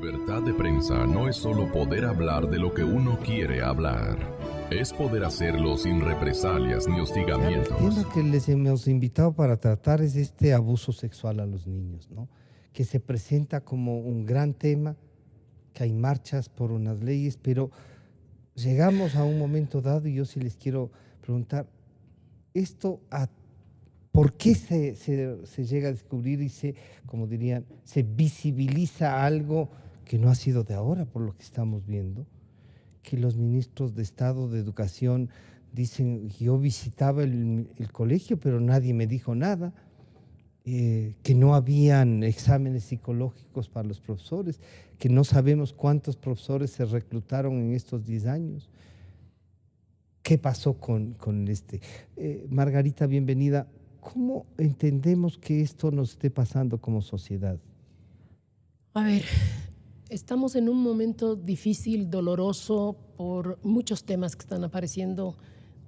Libertad de prensa no es solo poder hablar de lo que uno quiere hablar. Es poder hacerlo sin represalias ni hostigamientos. El tema que les hemos invitado para tratar es este abuso sexual a los niños, ¿no? Que se presenta como un gran tema, que hay marchas por unas leyes, pero llegamos a un momento dado y yo sí les quiero preguntar, ¿por qué se llega a descubrir y como dirían, se visibiliza algo que no ha sido de ahora, por lo que estamos viendo? Que los ministros de Estado de Educación dicen, yo visitaba el colegio, pero nadie me dijo nada, que no habían exámenes psicológicos para los profesores, que no sabemos cuántos profesores se reclutaron en estos 10 años. ¿Qué pasó con Margarita, bienvenida. ¿Cómo entendemos que esto nos esté pasando como sociedad? A ver, estamos en un momento difícil, doloroso, por muchos temas que están apareciendo.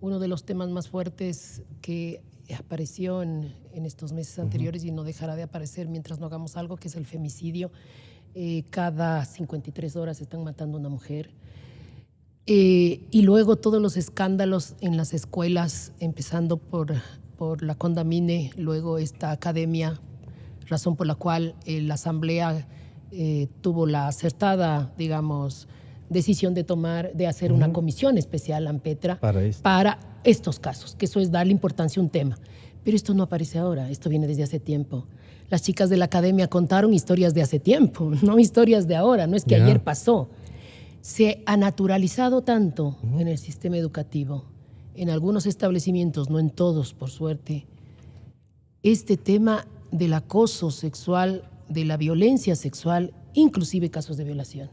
Uno de los temas más fuertes que apareció en estos meses anteriores y no dejará de aparecer mientras no hagamos algo, que es el femicidio. Cada 53 horas están matando a una mujer. Y luego todos los escándalos en las escuelas, empezando por la Condamine, luego esta academia, razón por la cual la Asamblea tuvo la acertada, digamos, decisión de hacer una comisión especial, ANPETRA, para estos casos, que eso es darle importancia a un tema. Pero esto no aparece ahora, esto viene desde hace tiempo. Las chicas de la academia contaron historias de hace tiempo, no historias de ahora, no es que ayer pasó. Se ha naturalizado tanto en el sistema educativo, en algunos establecimientos, no en todos, por suerte, este tema del acoso sexual, de la violencia sexual, inclusive casos de violación.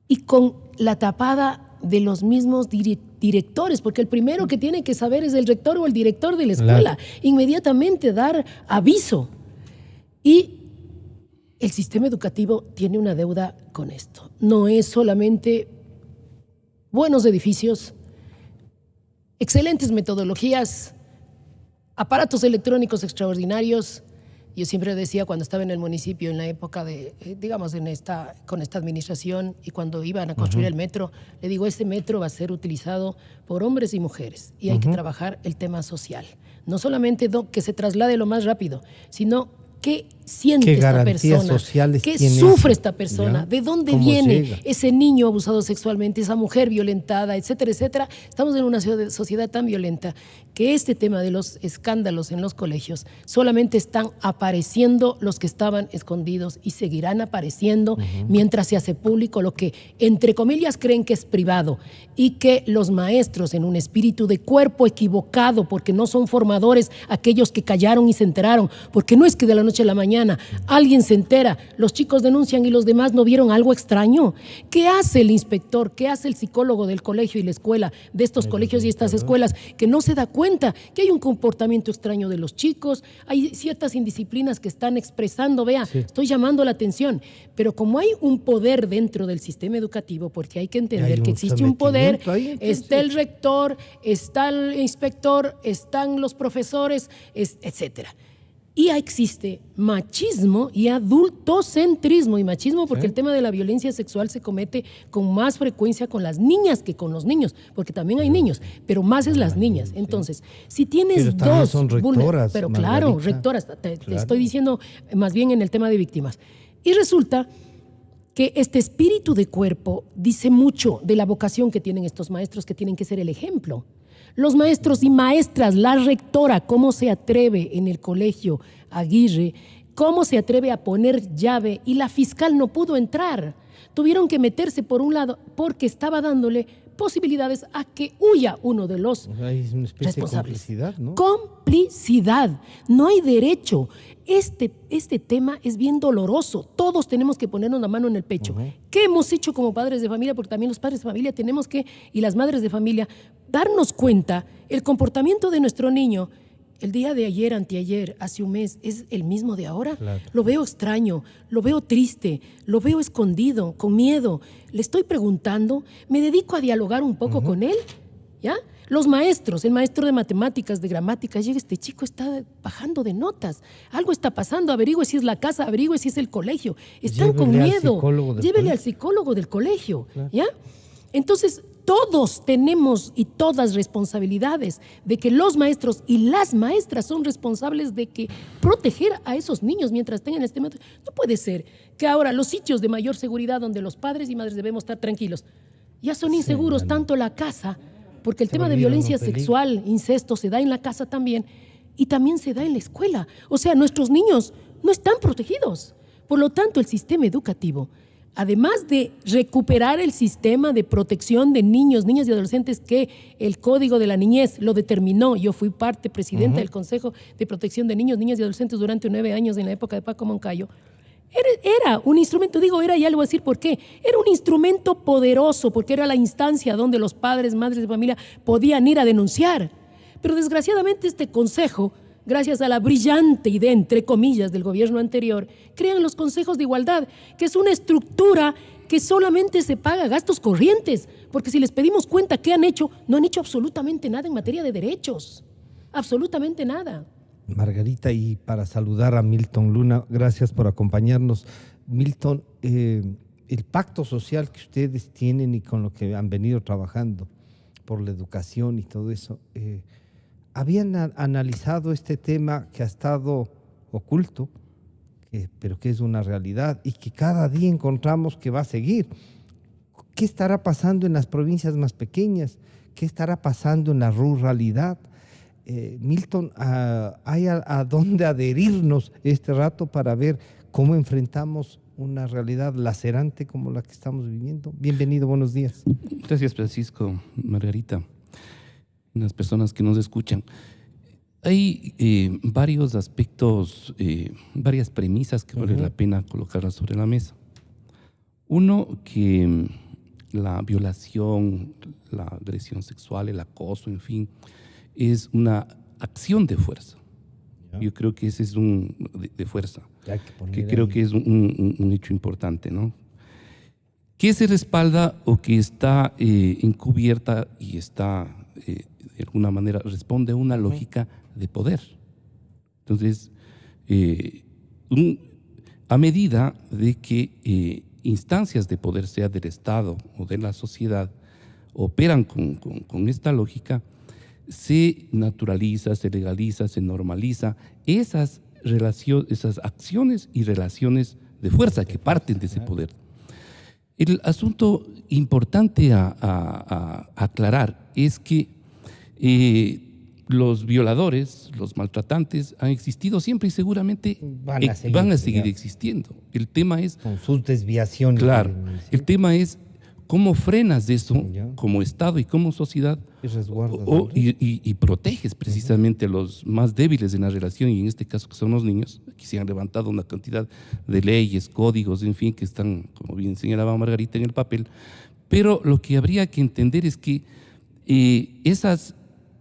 Y con la tapada de los mismos directores, porque el primero que tiene que saber es el rector o el director de la escuela, inmediatamente dar aviso. Y el sistema educativo tiene una deuda con esto. No es solamente buenos edificios, excelentes metodologías, aparatos electrónicos extraordinarios. Yo siempre decía cuando estaba en el municipio, en la época de, digamos, con esta administración y cuando iban a construir el metro, le digo, este metro va a ser utilizado por hombres y mujeres y hay que trabajar el tema social. No solamente que se traslade lo más rápido, sino qué siente esta persona, qué sufre esta persona, de dónde viene ese niño abusado sexualmente, esa mujer violentada, etcétera, etcétera. Estamos en una sociedad tan violenta que este tema de los escándalos en los colegios solamente están apareciendo los que estaban escondidos y seguirán apareciendo mientras se hace público lo que, entre comillas, creen que es privado y que los maestros, en un espíritu de cuerpo equivocado, porque no son formadores aquellos que callaron y se enteraron, porque no es que de la noche a la mañana alguien se entera, los chicos denuncian y los demás no vieron algo extraño. ¿Qué hace el inspector? ¿Qué hace el psicólogo del colegio y la escuela, de estos colegios y estas escuelas, que no se da cuenta que hay un comportamiento extraño de los chicos? Hay ciertas indisciplinas que están expresando, estoy llamando la atención, pero como hay un poder dentro del sistema educativo, porque hay que entender que existe un poder, está el rector, está el inspector, están los profesores, etcétera. Y existe machismo y adultocentrismo. Y machismo porque el tema de la violencia sexual se comete con más frecuencia con las niñas que con los niños, porque también hay niños, pero más es las niñas. Entonces, si tienes dos... son rectoras, pero claro, Margarita. rectoras, te estoy diciendo más bien en el tema de víctimas. Y resulta que este espíritu de cuerpo dice mucho de la vocación que tienen estos maestros, que tienen que ser el ejemplo. Los maestros y maestras, la rectora, ¿cómo se atreve en el colegio Aguirre? ¿Cómo se atreve a poner llave? Y la fiscal no pudo entrar. Tuvieron que meterse por un lado porque estaba dándole posibilidades a que huya uno de los es una especie responsables. De complicidad, ¿no? Complicidad. No hay derecho. Este tema es bien doloroso. Todos tenemos que ponernos la mano en el pecho. ¿Qué hemos hecho como padres de familia? Porque también los padres de familia tenemos que, y las madres de familia, darnos cuenta el comportamiento de nuestro niño. El día de ayer, anteayer, hace un mes, ¿es el mismo de ahora? Claro. Lo veo extraño, lo veo triste, lo veo escondido, con miedo. Le estoy preguntando, me dedico a dialogar un poco con él, ¿ya? Los maestros, el maestro de matemáticas, de gramática, llega, este chico está bajando de notas, algo está pasando, averigüe si es la casa, averigüe si es el colegio, están con miedo, llévele al psicólogo del colegio, claro. ¿Ya? Entonces, todos tenemos y todas responsabilidades de que los maestros y las maestras son responsables de que proteger a esos niños mientras tengan este método. No puede ser que ahora los sitios de mayor seguridad donde los padres y madres debemos estar tranquilos, ya son inseguros, sí, tanto la casa, porque el tema de violencia sexual, incesto, se da en la casa también y también se da en la escuela. O sea, nuestros niños no están protegidos. Por lo tanto, el sistema educativo, además de recuperar el sistema de protección de niños, niñas y adolescentes que el Código de la Niñez lo determinó, yo fui presidenta del Consejo de Protección de Niños, Niñas y Adolescentes durante 9 años en la época de Paco Moncayo, era un instrumento, ya le voy a decir por qué, era un instrumento poderoso porque era la instancia donde los padres, madres de familia podían ir a denunciar. Pero desgraciadamente este consejo, gracias a la brillante idea, entre comillas, del gobierno anterior, crean los consejos de igualdad, que es una estructura que solamente se paga gastos corrientes, porque si les pedimos cuenta qué han hecho, no han hecho absolutamente nada en materia de derechos, absolutamente nada. Margarita, y para saludar a Milton Luna, gracias por acompañarnos. Milton, el pacto social que ustedes tienen y con lo que han venido trabajando por la educación y todo eso, ¿habían analizado este tema que ha estado oculto, pero que es una realidad y que cada día encontramos que va a seguir? ¿Qué estará pasando en las provincias más pequeñas? ¿Qué estará pasando en la ruralidad? Milton, ¿hay a dónde adherirnos este rato para ver cómo enfrentamos una realidad lacerante como la que estamos viviendo? Bienvenido, buenos días. Gracias, Francisco, Margarita, las personas que nos escuchan. Hay varios aspectos, varias premisas que vale la pena colocarlas sobre la mesa. Uno, que la violación, la agresión sexual, el acoso, en fin, es una acción de fuerza. Yo creo que ese es de fuerza, que creo que es un hecho importante, ¿no? Que se respalda o que está encubierta y está, de alguna manera, responde a una lógica de poder. Entonces, a medida de que instancias de poder, sea del Estado o de la sociedad, operan con esta lógica, se naturaliza, se legaliza, se normaliza esas acciones y relaciones de fuerza que parten de ese poder. El asunto importante a aclarar es que los violadores, los maltratantes han existido siempre y seguramente van a seguir existiendo. El tema es… con sus desviaciones. Claro, el tema es cómo frenas eso como Estado y como sociedad y proteges precisamente a los más débiles en la relación, y en este caso que son los niños. Aquí se han levantado una cantidad de leyes, códigos, en fin, que están, como bien señalaba Margarita, en el papel. Pero lo que habría que entender es que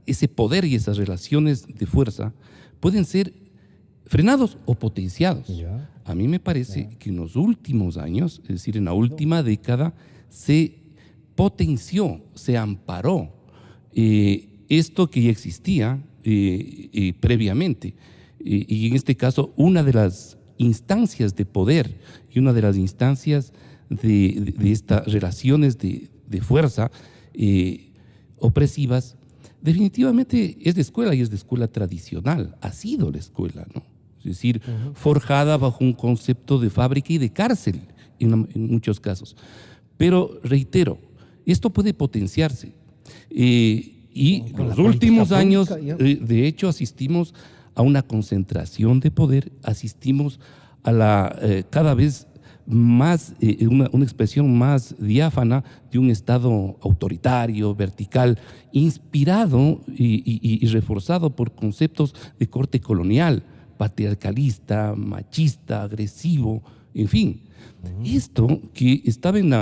ese poder y esas relaciones de fuerza pueden ser frenados o potenciados. A mí me parece que en los últimos años, es decir, en la última década, se potenció, se amparó esto que ya existía previamente. Y en este caso, una de las instancias de poder y una de las instancias de estas relaciones de fuerza opresivas, definitivamente es de escuela, y es de escuela tradicional, ha sido la escuela, ¿no? Es decir, forjada bajo un concepto de fábrica y de cárcel en muchos casos. Pero reitero, esto puede potenciarse y en los últimos años, de hecho, asistimos a una concentración de poder, asistimos a la cada vez más, una expresión más diáfana de un Estado autoritario, vertical, inspirado y reforzado por conceptos de corte colonial, patriarcalista, machista, agresivo, en fin. Esto que estaba en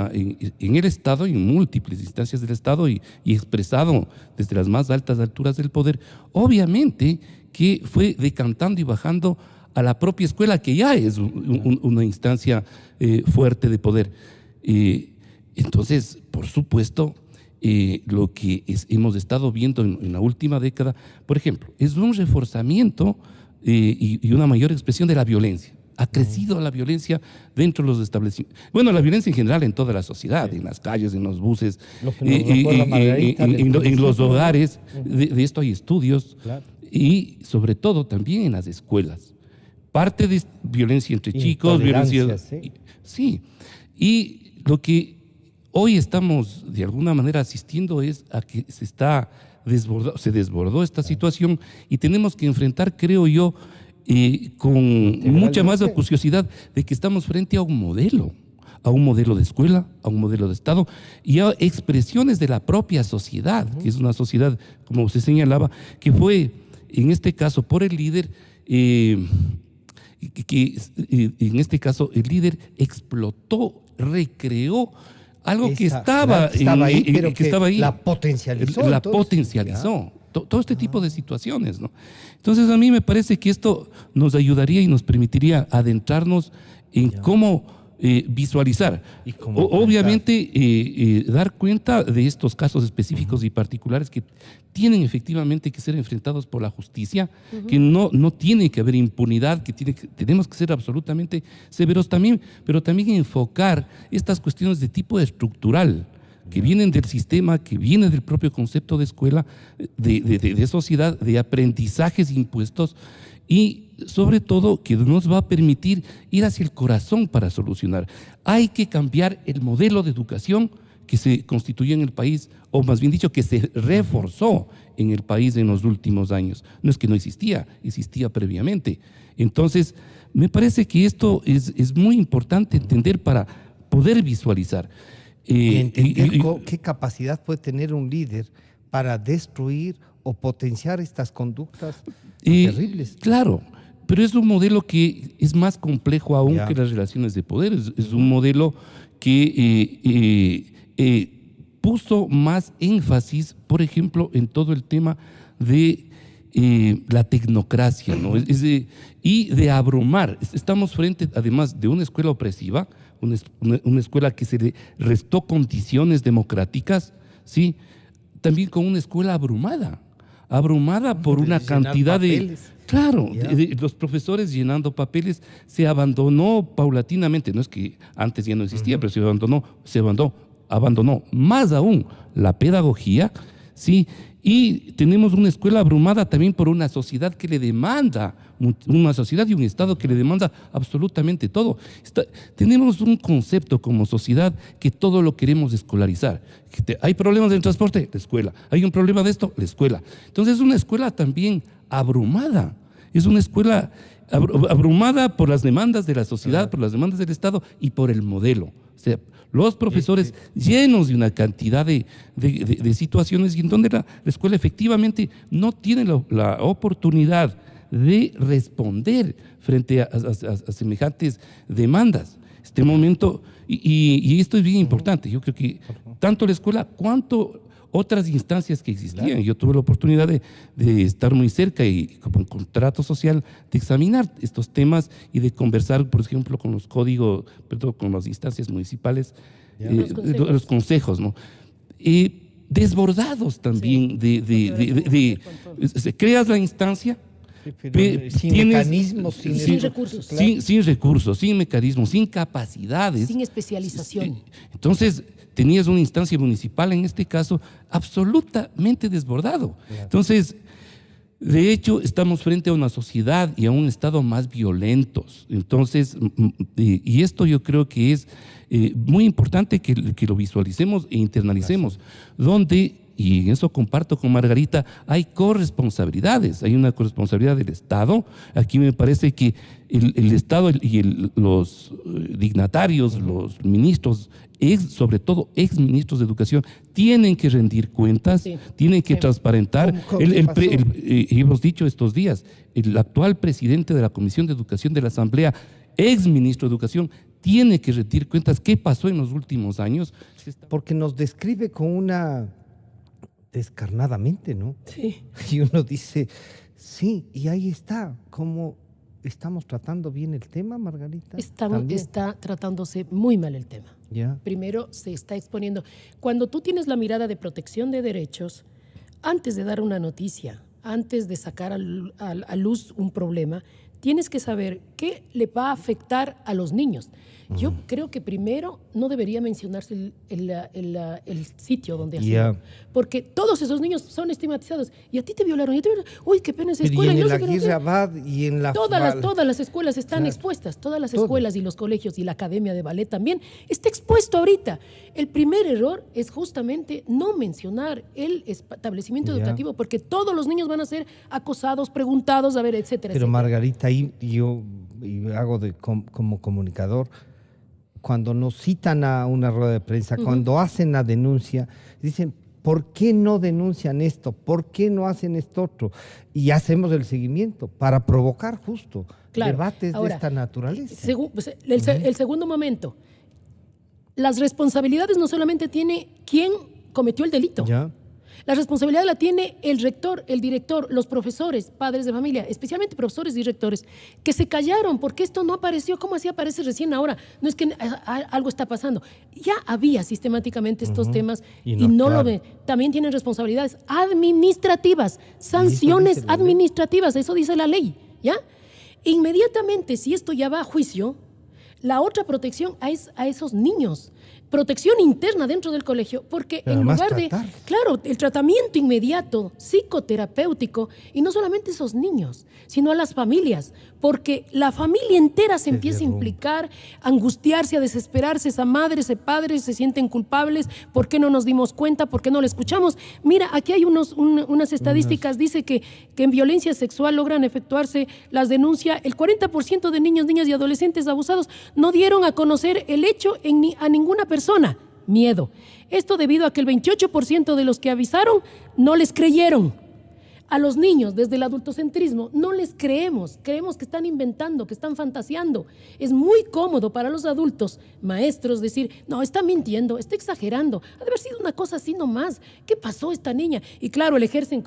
el Estado, en múltiples instancias del Estado y expresado desde las más altas alturas del poder, obviamente que fue decantando y bajando a la propia escuela, que ya es una instancia fuerte de poder. Entonces, por supuesto, lo que hemos estado viendo en la última década, por ejemplo, es un reforzamiento y una mayor expresión de la violencia. Ha crecido la violencia dentro de los establecimientos. Bueno, la violencia en general en toda la sociedad, en las calles, en los buses, en los hogares. De esto hay estudios. Claro. Y sobre todo también en las escuelas. Parte de violencia entre chicos, violencia. Sí. Y lo que hoy estamos de alguna manera asistiendo es a que se desbordó esta situación y tenemos que enfrentar, creo yo, con mucha más acuciosidad de que estamos frente a un modelo de escuela, a un modelo de Estado y a expresiones de la propia sociedad, que es una sociedad, como usted señalaba, que fue, en este caso, por el líder, en este caso, el líder explotó, recreó algo que estaba ahí. La potencializó. La potencializó. Todo este tipo de situaciones, ¿no? Entonces, a mí me parece que esto nos ayudaría y nos permitiría adentrarnos en cómo visualizar. Obviamente, dar cuenta de estos casos específicos y particulares que tienen efectivamente que ser enfrentados por la justicia, que no tiene que haber impunidad, tenemos que ser absolutamente severos también, pero también enfocar estas cuestiones de tipo estructural, que vienen del sistema, que vienen del propio concepto de escuela, de sociedad, de aprendizajes impuestos y sobre todo que nos va a permitir ir hacia el corazón para solucionar. Hay que cambiar el modelo de educación que se constituyó en el país, o más bien dicho, que se reforzó en el país en los últimos años. No es que no existía previamente. Entonces, me parece que esto es muy importante entender para poder visualizar. Entender qué capacidad puede tener un líder para destruir o potenciar estas conductas terribles. Claro, pero es un modelo que es más complejo aún que las relaciones de poder. Es un modelo que puso más énfasis, por ejemplo, en todo el tema de la tecnocracia, ¿no? Y de abrumar. Estamos frente, además, de una escuela opresiva, una escuela que se le restó condiciones democráticas, ¿sí? También con una escuela abrumada por una cantidad de... Claro, los profesores llenando papeles, se abandonó paulatinamente, no es que antes ya no existía, pero se abandonó más aún la pedagogía, ¿sí? Y tenemos una escuela abrumada también por una sociedad que le demanda, una sociedad y un Estado que le demanda absolutamente todo. Tenemos un concepto como sociedad que todo lo queremos escolarizar. Hay problemas en el transporte, la escuela. Hay un problema de esto, la escuela. Entonces es una escuela también abrumada. Es una escuela abrumada por las demandas de la sociedad, por las demandas del Estado y por el modelo. O sea, los profesores llenos de una cantidad de situaciones y en donde la escuela efectivamente no tiene la oportunidad de responder frente a semejantes demandas. Este momento, y esto es bien importante, yo creo que tanto la escuela cuanto otras instancias que existían. Claro. Yo tuve la oportunidad de estar muy cerca y como en contrato social, de examinar estos temas y de conversar, por ejemplo, con con las instancias municipales, los consejos, ¿no? Desbordados también creas la instancia, sin mecanismos, sin recursos. Sin recursos, sin mecanismos, sin capacidades. Sin especialización. Entonces, tenías una instancia municipal, en este caso, absolutamente desbordado. Entonces, de hecho, estamos frente a una sociedad y a un Estado más violentos. Entonces, y esto yo creo que es muy importante que lo visualicemos e internalicemos, donde, y en eso comparto con Margarita, hay corresponsabilidades, hay una corresponsabilidad del Estado. Aquí me parece que el Estado y los dignatarios, los ministros, sobre todo exministros de educación, tienen que rendir cuentas, tienen que transparentar. Hemos dicho estos días, el actual presidente de la Comisión de Educación de la Asamblea, exministro de Educación, tiene que rendir cuentas. ¿Qué pasó en los últimos años? Porque nos describe con una... descarnadamente, ¿no? Sí. Y uno dice, sí, y ahí está, ¿cómo estamos tratando bien el tema, Margarita? Está tratándose muy mal el tema. Primero se está exponiendo. Cuando tú tienes la mirada de protección de derechos, antes de dar una noticia, antes de sacar a luz un problema, tienes que saber qué le va a afectar a los niños. Yo creo que primero no debería mencionarse el sitio donde ha sido, porque todos esos niños son estigmatizados. Y a ti te violaron, uy, qué pena esa escuela. Y en el Aguirre Abad y en la... Todas las escuelas están expuestas, todas las escuelas y los colegios y la academia de ballet también está expuesto ahorita. El primer error es justamente no mencionar el establecimiento educativo, porque todos los niños van a ser acosados, preguntados, a ver, etcétera. Pero etcétera. Margarita, ahí yo hago como comunicador, cuando nos citan a una rueda de prensa, cuando hacen la denuncia, dicen, ¿por qué no denuncian esto? ¿Por qué no hacen esto otro? Y hacemos el seguimiento para provocar justo debates de esta naturaleza. El segundo momento, las responsabilidades no solamente tiene quien cometió el delito. La responsabilidad la tiene el rector, el director, los profesores, padres de familia, especialmente profesores y directores, que se callaron porque esto no apareció. ¿Cómo así aparece recién ahora? No es que algo está pasando. Ya había sistemáticamente estos temas y no lo ven. También tienen responsabilidades administrativas, sanciones administrativas, eso dice la ley, ¿ya? Inmediatamente, si esto ya va a juicio, la otra protección es a esos niños. Protección interna dentro del colegio, porque en lugar de, claro, el tratamiento inmediato, psicoterapéutico, y no solamente esos niños, sino a las familias, porque la familia entera se empieza a implicar, a angustiarse, a desesperarse, esa madre, ese padre se sienten culpables, ¿por qué no nos dimos cuenta? ¿Por qué no le escuchamos? Mira, aquí hay unas estadísticas, dice que en violencia sexual logran efectuarse las denuncias, el 40% de niños, niñas y adolescentes abusados no dieron a conocer el hecho a ninguna persona. Miedo. Esto debido a que el 28% de los que avisaron no les creyeron. A los niños, desde el adultocentrismo, no les creemos. Creemos que están inventando, que están fantaseando. Es muy cómodo para los adultos, maestros, decir, no, está mintiendo, está exagerando. Ha de haber sido una cosa así nomás. ¿Qué pasó esta niña? Y claro, ejercen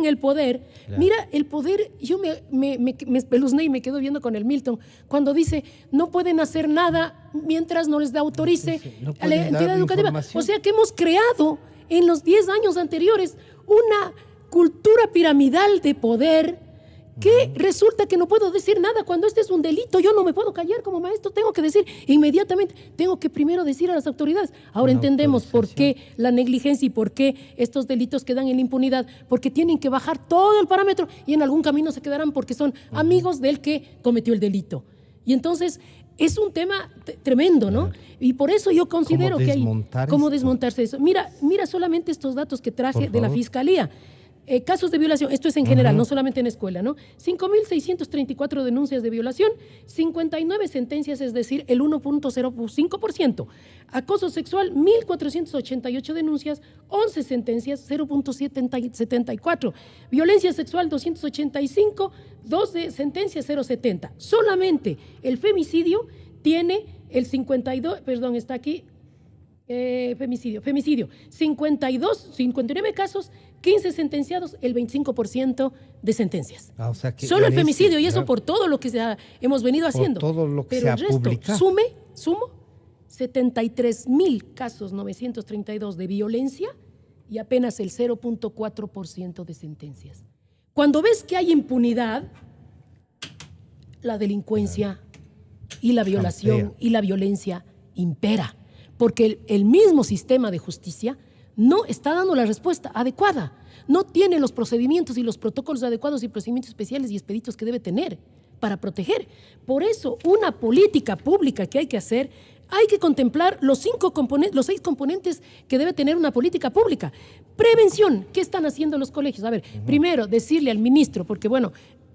el poder. Claro. Mira, el poder, yo me espeluzné y me quedo viendo con el Milton, cuando dice, no pueden hacer nada mientras no les autorice a la entidad educativa. O sea que hemos creado en los 10 años anteriores una cultura piramidal de poder que resulta que no puedo decir nada cuando este es un delito. Yo no me puedo callar como maestro, tengo que decir inmediatamente, tengo que primero decir a las autoridades. Ahora entendemos por qué la negligencia y por qué estos delitos quedan en la impunidad, porque tienen que bajar todo el parámetro y en algún camino se quedarán porque son amigos del que cometió el delito. Y entonces es un tema tremendo, ¿no? Y por eso yo considero que hay... ¿Cómo desmontarse eso? Mira solamente estos datos que traje de la Fiscalía. Casos de violación, esto es en general, no solamente en escuela, ¿no? 5.634 denuncias de violación, 59 sentencias, es decir, el 1.05%. Acoso sexual, 1.488 denuncias, 11 sentencias, 0.74%. Violencia sexual, 285, 12 sentencias, 0.70%. Solamente el femicidio tiene el 52, perdón, está aquí, femicidio, 59 casos, 15 sentenciados, el 25% de sentencias. O sea que solo el femicidio, y eso por todo lo que hemos venido haciendo. Por todo lo que pero el resto, sumo 73,000 casos, 932 de violencia y apenas el 0.4% de sentencias. Cuando ves que hay impunidad, la delincuencia y la violación y la violencia impera. Porque el mismo sistema de justicia no está dando la respuesta adecuada, no tiene los procedimientos y los protocolos adecuados y procedimientos especiales y expeditos que debe tener para proteger. Por eso, una política pública que hay que hacer, hay que contemplar los 6 componentes que debe tener una política pública. Prevención, ¿qué están haciendo los colegios? A ver, primero, decirle al ministro, porque bueno,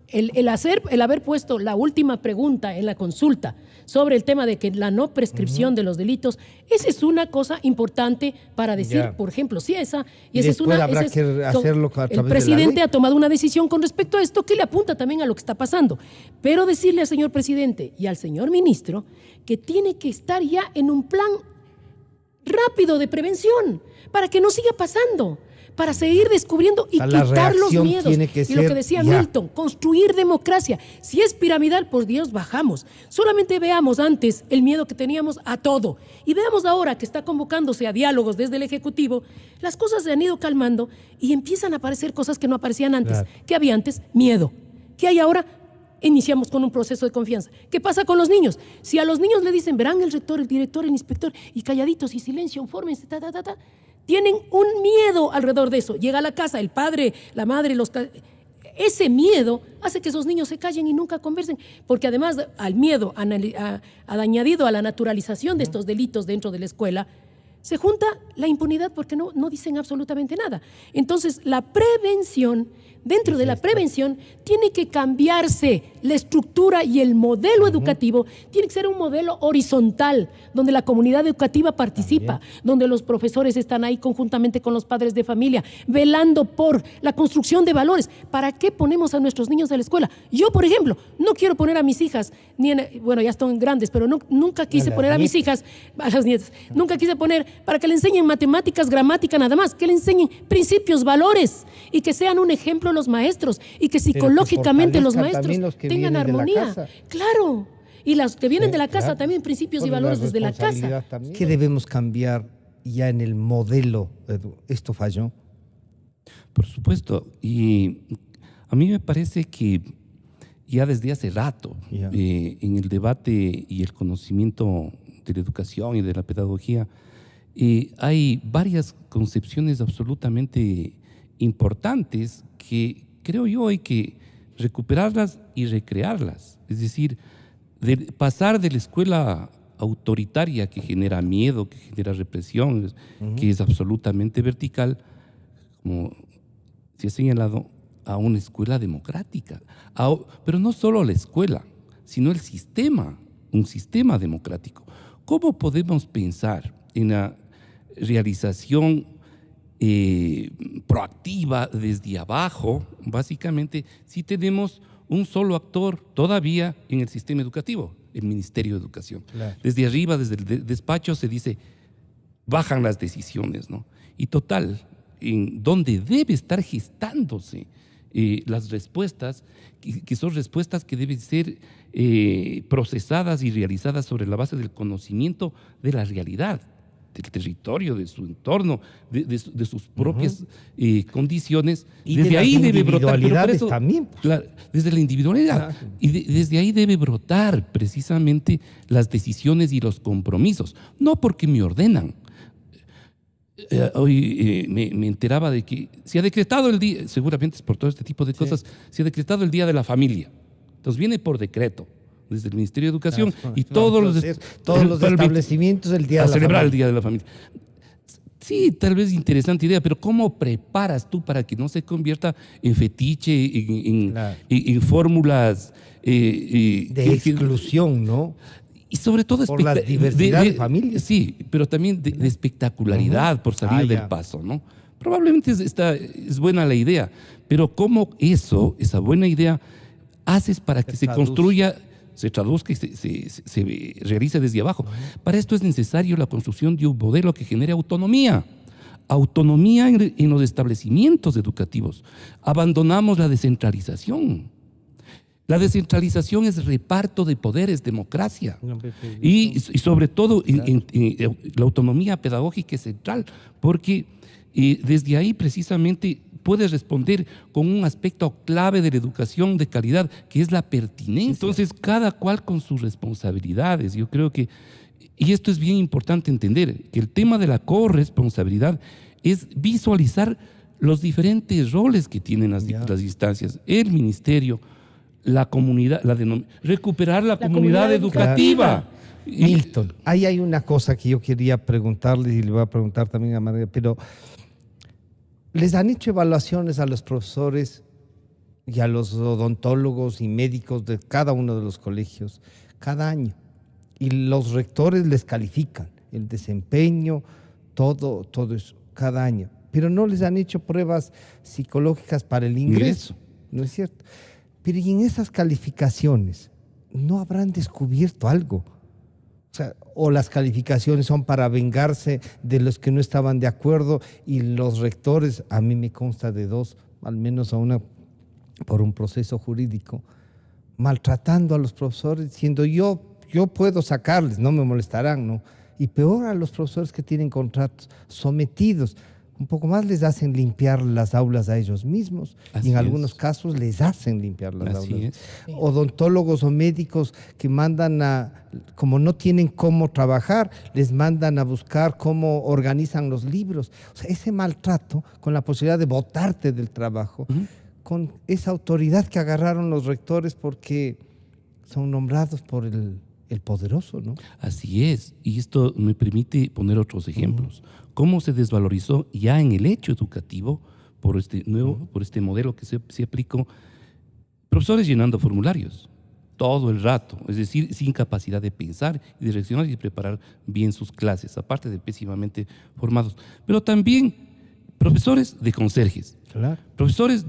el haber puesto la última pregunta en la consulta sobre el tema de que la no prescripción de los delitos, esa es una cosa importante para decir, por ejemplo, si esa, y esa es una... Habrá que hacerlo a través el presidente ha tomado una decisión con respecto a esto que le apunta también a lo que está pasando. Pero decirle al señor presidente y al señor ministro que tiene que estar ya en un plan rápido de prevención para que no siga pasando. para seguir descubriendo y O sea, la quitar los reacción miedos. tiene que Y lo ser que decía ya. Milton, construir democracia. Si es piramidal, por Dios, bajamos. Solamente veamos antes el miedo que teníamos a todo. Y veamos ahora que está convocándose a diálogos desde el Ejecutivo, las cosas se han ido calmando y empiezan a aparecer cosas que no aparecían antes. Claro. ¿Qué había antes? Miedo. ¿Qué hay ahora? Iniciamos con un proceso de confianza. ¿Qué pasa con los niños? Si a los niños le dicen, verán el rector, el director, el inspector, y calladitos y silencio, fórmense, tienen un miedo alrededor de eso. Llega a la casa el padre, la madre, ese miedo hace que esos niños se callen y nunca conversen, porque además al miedo añadido a la naturalización de estos delitos dentro de la escuela, se junta la impunidad porque no dicen absolutamente nada. Entonces, la prevención, dentro de la prevención, tiene que cambiarse la estructura y el modelo educativo, tiene que ser un modelo horizontal, donde la comunidad educativa participa, donde los profesores están ahí conjuntamente con los padres de familia, velando por la construcción de valores. ¿Para qué ponemos a nuestros niños a la escuela? Yo, por ejemplo, no quiero poner a mis hijas, bueno, ya están grandes, pero nunca quise poner a mis hijas, a las nietas, nunca quise poner para que le enseñen matemáticas, gramática, nada más, que le enseñen principios, valores, y que sean un ejemplo los maestros, y que psicológicamente los maestros tengan armonía. Claro, y las que vienen de la casa también, principios y valores desde la casa. ¿Qué debemos cambiar ya en el modelo? ¿Esto falló? Por supuesto, y a mí me parece que ya desde hace rato, en el debate y el conocimiento de la educación y de la pedagogía, hay varias concepciones absolutamente importantes que creo yo hay que recuperarlas y recrearlas. Es decir, pasar de la escuela autoritaria que genera miedo, que genera represión, que es absolutamente vertical, como se ha señalado, a una escuela democrática. Pero no solo la escuela, sino el sistema, un sistema democrático. ¿Cómo podemos pensar en la realización proactiva desde abajo, básicamente, si tenemos un solo actor todavía en el sistema educativo, el Ministerio de Educación? Claro. Desde arriba, desde el despacho, se dice, bajan las decisiones, ¿no? Y total, en donde debe estar gestándose las respuestas, que son respuestas que deben ser procesadas y realizadas sobre la base del conocimiento de la realidad, del territorio, de su entorno, de sus propias condiciones. Y desde de ahí las debe brotar. individualidades también. Claro, desde la individualidad. Y desde ahí debe brotar precisamente las decisiones y los compromisos. No porque me ordenan. Hoy me enteraba de que se ha decretado el día, seguramente es por todo este tipo de cosas, se ha decretado el Día de la Familia. Entonces viene por decreto desde el Ministerio de Educación y todos los establecimientos el Día de la celebrar Familia. el Día de la Familia. Sí, tal vez interesante idea, pero ¿cómo preparas tú para que no se convierta en fetiche, en fórmulas de exclusión, ¿no? Y sobre todo por la diversidad de familias. Sí, pero también de espectacularidad por salir del paso, ¿no? Probablemente es buena la idea, pero ¿cómo esa buena idea, haces para que se construya, se traduzca y se realice desde abajo? Para esto es necesario la construcción de un modelo que genere autonomía. Autonomía en los establecimientos educativos. Abandonamos la descentralización. La descentralización es reparto de poderes, democracia. Y sobre todo la autonomía pedagógica es central, porque desde ahí precisamente puedes responder con un aspecto clave de la educación de calidad, que es la pertinencia. Entonces, cada cual con sus responsabilidades. Yo creo que, y esto es bien importante entender, que el tema de la corresponsabilidad es visualizar los diferentes roles que tienen las instancias, el ministerio, la comunidad, recuperar la comunidad educativa. Milton, ahí hay una cosa que yo quería preguntarles y le voy a preguntar también a María, pero ¿les han hecho evaluaciones a los profesores y a los odontólogos y médicos de cada uno de los colegios cada año? Y los rectores les califican el desempeño, todo eso, cada año. Pero no les han hecho pruebas psicológicas para el ingreso, ¿no es cierto? Pero y en esas calificaciones, ¿no habrán descubierto algo? O sea, o las calificaciones son para vengarse de los que no estaban de acuerdo, y los rectores, a mí me consta de dos, al menos a una por un proceso jurídico, maltratando a los profesores, diciendo yo puedo sacarles, no me molestarán, ¿no? Y peor a los profesores que tienen contratos sometidos. Un poco más les hacen limpiar las aulas a ellos mismos. Así y en es. algunos casos les hacen limpiar las Así aulas. es. Odontólogos o médicos que mandan como no tienen cómo trabajar, les mandan a buscar cómo organizan los libros. O sea, ese maltrato con la posibilidad de botarte del trabajo, con esa autoridad que agarraron los rectores porque son nombrados por el poderoso, ¿no? Así es, y esto me permite poner otros ejemplos. Cómo se desvalorizó ya en el hecho educativo por este modelo que se aplicó, profesores llenando formularios todo el rato, es decir, sin capacidad de pensar y de reaccionar y de preparar bien sus clases, aparte de pésimamente formados. Pero también profesores de conserjes, Claro. profesores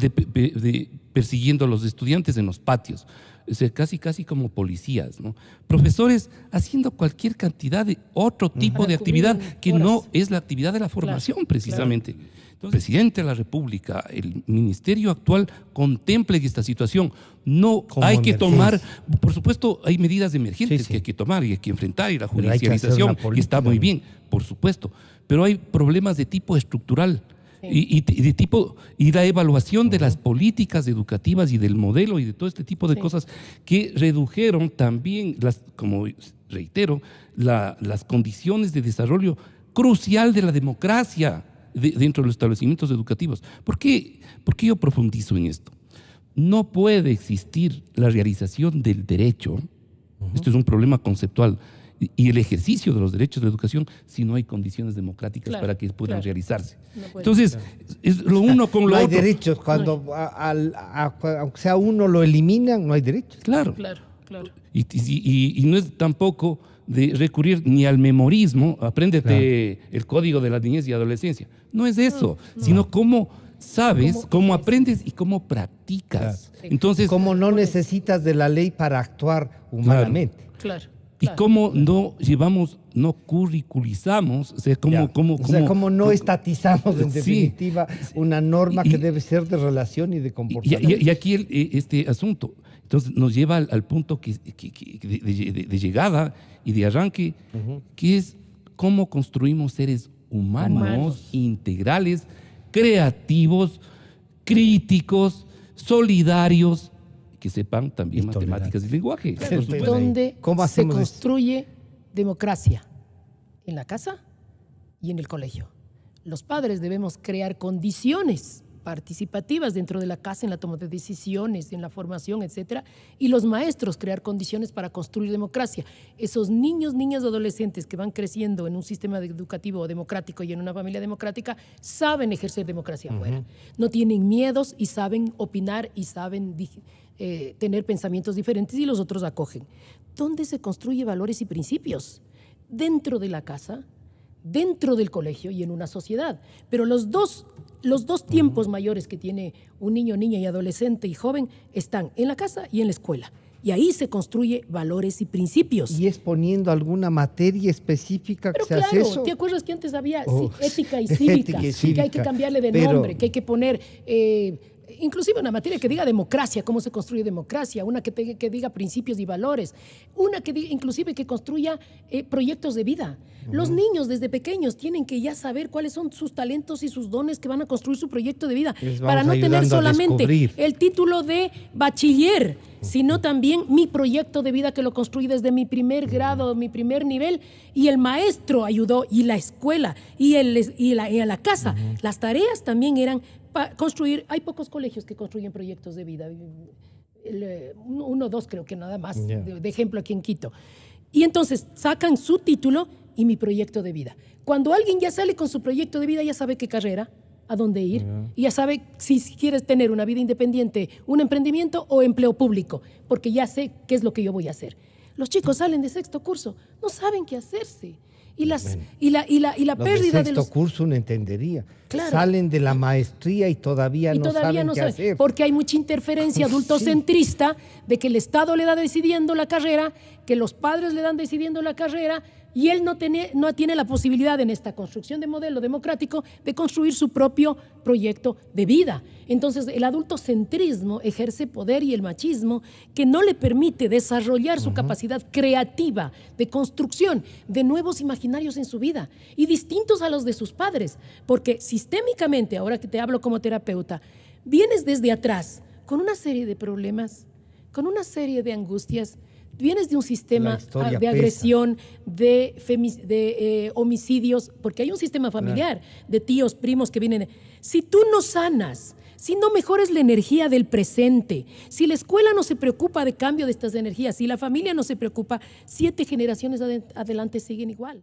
persiguiendo a los estudiantes en los patios, o sea, casi como policías, ¿no? Profesores haciendo cualquier cantidad de otro tipo de actividad que no es la actividad de la formación, precisamente. Entonces, el presidente de la República, el ministerio actual contempla esta situación. No Como hay que emergencia. tomar, por supuesto, hay medidas emergentes Sí, sí. que hay que tomar y hay que enfrentar, y la Pero hay que hacer judicialización, una y está política, muy ¿no? bien, por supuesto. Pero hay problemas de tipo estructural. Y la evaluación de las políticas educativas y del modelo y de todo este tipo de cosas que redujeron también, como reitero, las condiciones de desarrollo crucial de la democracia dentro de los establecimientos educativos. ¿Por qué yo profundizo en esto? No puede existir la realización del derecho, esto es un problema conceptual, y el ejercicio de los derechos de educación si no hay condiciones democráticas para que puedan realizarse. No puede. Entonces, es lo uno con lo No hay otro. derechos. Cuando aunque sea uno lo eliminan, no hay derechos. Claro. Claro. Y no es tampoco de recurrir ni al memorismo, apréndete el código de la niñez y adolescencia. No es eso, sino cómo sabes, cómo aprendes y cómo practicas. Claro. Entonces, Como no necesitas de la ley para actuar humanamente. Claro. y cómo no curriculizamos, o sea, Como no estatizamos en Sí. definitiva una norma Y- que debe ser de relación y de comportamiento. Y aquí este asunto, entonces nos lleva al punto de llegada y de arranque, que es cómo construimos seres humanos integrales, creativos, críticos, solidarios, que sepan también Y matemáticas y lenguaje. Claro, por supuesto. Donde ¿Cómo se hacemos esto? construye democracia, en la casa y en el colegio. Los padres debemos crear condiciones participativas dentro de la casa en la toma de decisiones, en la formación, etcétera, y los maestros crear condiciones para construir democracia. Esos niños, niñas, adolescentes que van creciendo en un sistema educativo democrático y en una familia democrática saben ejercer democracia afuera. No tienen miedos y saben opinar y saben tener pensamientos diferentes y los otros acogen. ¿Dónde se construye valores y principios? Dentro de la casa, dentro del colegio y en una sociedad. Pero los dos tiempos mayores que tiene un niño, niña y adolescente y joven están en la casa y en la escuela. Y ahí se construye valores y principios. Y es poniendo alguna materia específica Pero que se hace claro, eso. ¿te acuerdas que antes había Oh, ética y ética cívica? y Que hay cívica. que cambiarle de Pero- nombre, que hay que poner... inclusive una materia que diga democracia, cómo se construye democracia, una que diga principios y valores, una que diga, inclusive que construya proyectos de vida. Los niños desde pequeños tienen que ya saber cuáles son sus talentos y sus dones que van a construir su proyecto de vida, Les vamos para no tener ayudando a solamente descubrir. el título de bachiller, sino también mi proyecto de vida que lo construí desde mi primer grado, mi primer nivel, y el maestro ayudó, y la escuela, y a la casa. Las tareas también eran construir. Hay pocos colegios que construyen proyectos de vida. Uno o dos creo que nada más, Ya. de ejemplo aquí en Quito. Y entonces sacan su título y mi proyecto de vida. Cuando alguien ya sale con su proyecto de vida, ya sabe qué carrera, a dónde ir, y ya sabe si quieres tener una vida independiente, un emprendimiento o empleo público, porque ya sé qué es lo que yo voy a hacer. Los chicos salen de sexto curso, no saben qué hacerse. Y la Los pérdida de de sexto los... curso uno entendería. Claro. Salen de la maestría y todavía no saben qué hacer. Porque hay mucha interferencia adultocentrista de que el Estado le da decidiendo la carrera, que los padres le dan decidiendo la carrera, y él no tiene la posibilidad en esta construcción de modelo democrático de construir su propio proyecto de vida. Entonces el adultocentrismo ejerce poder y el machismo que no le permite desarrollar su capacidad creativa de construcción de nuevos imaginarios en su vida y distintos a los de sus padres, porque sistémicamente, ahora que te hablo como terapeuta, vienes desde atrás con una serie de problemas, con una serie de angustias. Vienes de un sistema de agresión, de homicidios, porque hay un sistema familiar de tíos, primos que vienen. Si tú no sanas, si no mejores la energía del presente, si la escuela no se preocupa de cambio de estas energías, si la familia no se preocupa, 7 generaciones adelante siguen igual.